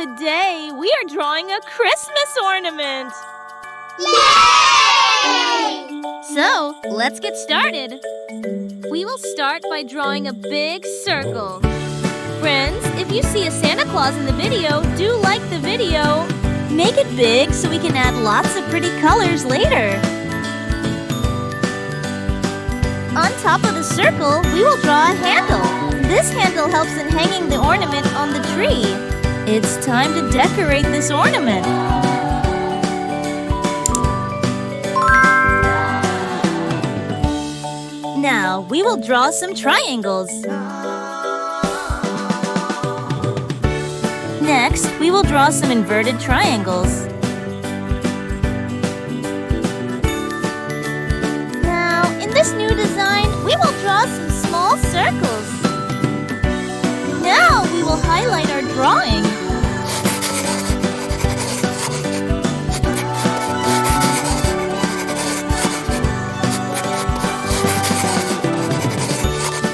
Today, we are drawing a Christmas ornament! Yay! So, let's get started. We will start by drawing a big circle. Friends, if you see a Santa Claus in the video, do like the video. Make it big so we can add lots of pretty colors later. On top of the circle, we will draw a handle. This handle helps in hanging the ornament on the tree. It's time to decorate this ornament. Now, we will draw some triangles. Next, we will draw some inverted triangles. Now, in this new design, we will draw some small circles. Now, we will highlight our drawing.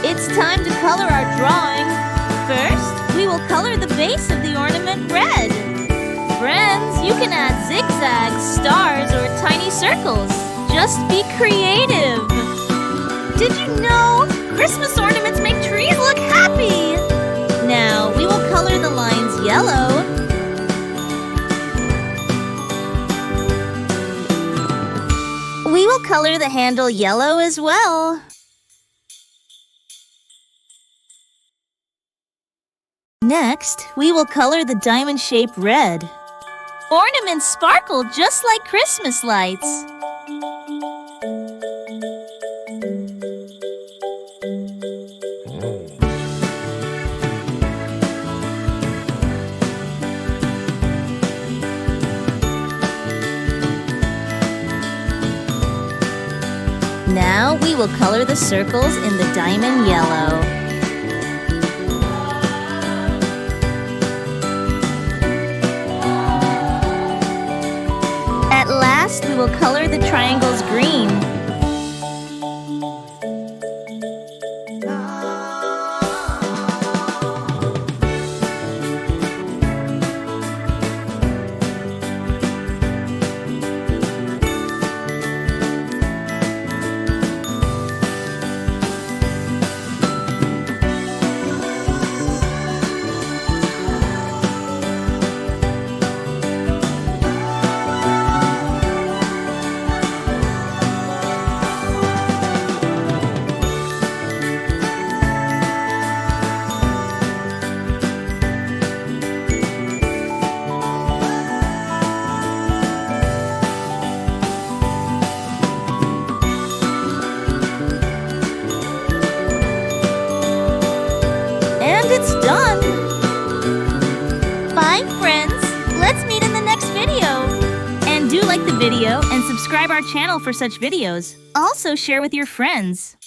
It's time to color our drawing. First, we will color the base of the ornament red. Friends, you can add zigzags, stars, or tiny circles. Just be creative. Did you know Christmas ornaments make trees look happy? Now, we will color the lines yellow. We will color the handle yellow as well. Next, we will color the diamond shape red. Ornaments sparkle just like Christmas lights. Now we will color the circles in the diamond yellow. At last, we will color the triangles green. It's done! Bye, friends! Let's meet in the next video! And do like the video and subscribe our channel for such videos. Also share with your friends.